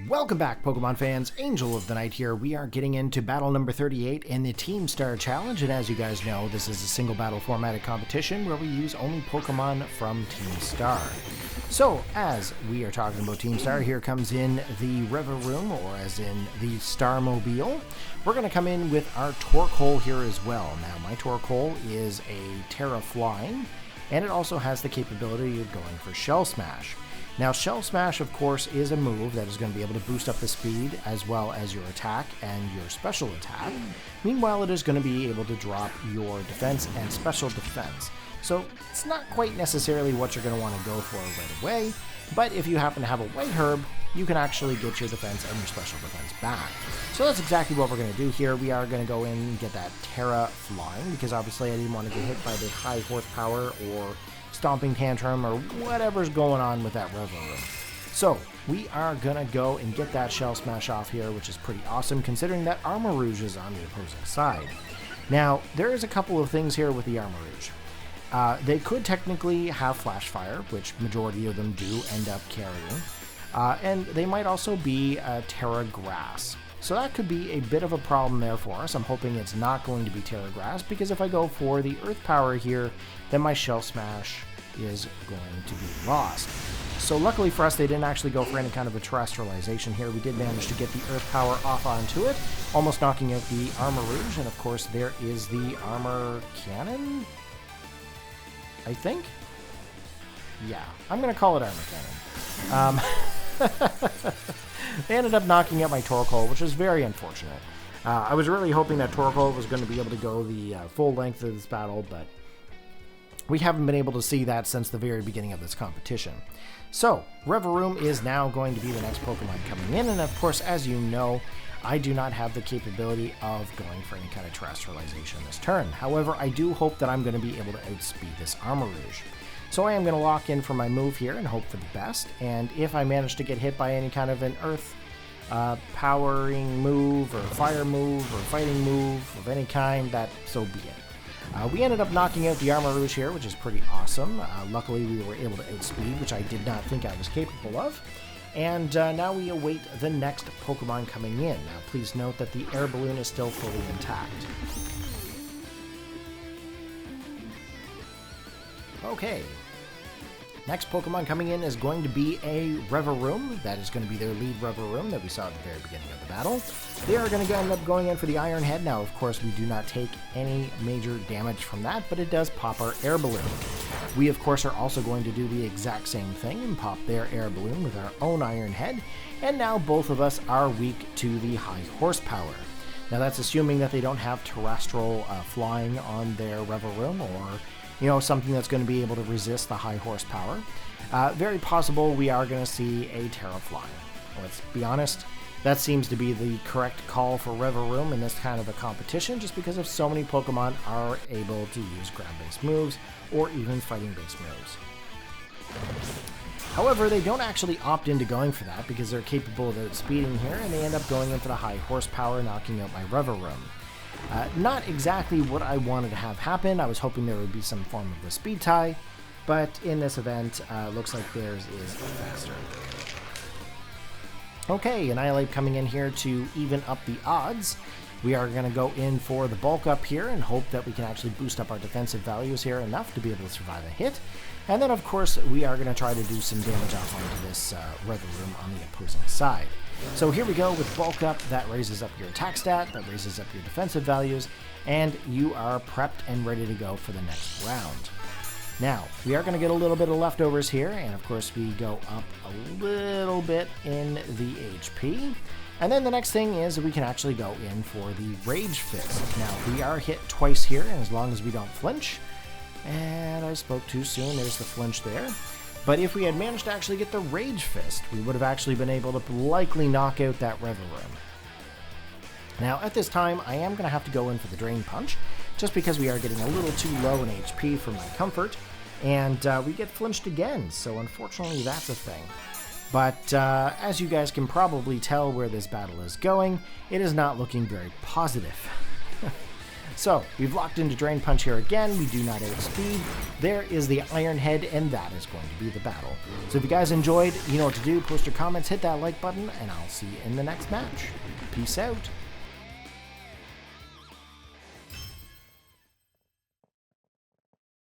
Welcome back, Pokemon fans. Angel of the Night here. We are getting into battle number 38 in the Team Star Challenge, and as you guys know, this is a single battle formatted competition where we use only Pokemon from Team Star. So, as we are talking about Team Star, here comes in the Revavroom, or as in the Starmobile. We're going to come in with our Torkoal here as well. Now, my Torkoal is a Tera Flying, and it also has the capability of going for Shell Smash. Now, Shell Smash, of course, is a move that is going to be able to boost up the speed as well as your attack and your special attack. Meanwhile, it is going to be able to drop your defense and special defense. So, it's not quite necessarily what you're going to want to go for right away, but if you happen to have a White Herb, you can actually get your defense and your special defense back. So that's exactly what we're going to do here. We are going to go in and get that Tera Flying, because obviously I didn't want to get hit by the high horsepower or Stomping Tantrum or whatever's going on with that Revavroom. So we are going to go and get that Shell Smash off here, which is pretty awesome considering that Armarouge is on the opposing side. Now, there is a couple of things here with the Armarouge. They could technically have Flash Fire, which majority of them do end up carrying. And they might also be Tera Grass. So that could be a bit of a problem there for us. I'm hoping it's not going to be Tera Grass, because if I go for the Earth Power here, then my Shell Smash is going to be lost. So luckily for us, they didn't actually go for any kind of a terrestrialization here. We did manage to get the Earth Power off onto it, almost knocking out the Armarouge, and of course there is the Armor Cannon, I think? Yeah, I'm going to call it Armor Cannon. They ended up knocking out my Torkoal, which is very unfortunate. I was really hoping that Torkoal was going to be able to go the full length of this battle, but we haven't been able to see that since the very beginning of this competition. So, Revavroom is now going to be the next Pokemon coming in, and of course, as you know, I do not have the capability of going for any kind of terrestrialization this turn. However, I do hope that I'm going to be able to outspeed this Armarouge. So I am going to lock in for my move here and hope for the best, and if I manage to get hit by any kind of an Earth powering move or fire move or fighting move of any kind, that so be it. We ended up knocking out the Armarouge here, which is pretty awesome. Luckily, we were able to outspeed, which I did not think I was capable of. And now we await the next Pokemon coming in. Now, please note that the air balloon is still fully intact. Okay. Next Pokemon coming in is going to be a Revavroom. That is going to be their lead Revavroom that we saw at the very beginning of the battle. They are going to end up going in for the Iron Head. Now, of course, we do not take any major damage from that, but it does pop our air balloon. We, of course, are also going to do the exact same thing and pop their air balloon with our own Iron Head. And now both of us are weak to the high horsepower. Now, that's assuming that they don't have terrestrial flying on their Revavroom, or something that's going to be able to resist the high horsepower. Very possible we are going to see a Tera Flying. Let's be honest, that seems to be the correct call for Revavroom in this kind of a competition, just because of so many Pokemon are able to use ground-based moves, or even fighting-based moves. However, they don't actually opt into going for that, because they're capable of outspeeding here, and they end up going in for the high horsepower, knocking out my Revavroom. Not exactly what I wanted to have happen. I was hoping there would be some form of a speed tie, but in this event, looks like theirs is faster. Okay, Annihilape coming in here to even up the odds. We are going to go in for the bulk up here and hope that we can actually boost up our defensive values here enough to be able to survive a hit. And then, of course, we are going to try to do some damage off onto this Revavroom on the opposing side. So here we go with bulk up. That raises up your attack stat, that raises up your defensive values, and you are prepped and ready to go for the next round. Now, we are going to get a little bit of leftovers here, and of course we go up a little bit in the HP. And then the next thing is we can actually go in for the Rage Fist. Now, we are hit twice here, and as long as we don't flinch, and I spoke too soon, there's the flinch there. But if we had managed to actually get the Rage Fist, we would have actually been able to likely knock out that Revavroom. Now, at this time, I am going to have to go in for the Drain Punch, just because we are getting a little too low in HP for my comfort, and we get flinched again, so unfortunately that's a thing. But as you guys can probably tell where this battle is going, it is not looking very positive. So, we've locked into Drain Punch here again. We do not outspeed. There is the Iron Head, and that is going to be the battle. So if you guys enjoyed, you know what to do. Post your comments, hit that like button, and I'll see you in the next match. Peace out.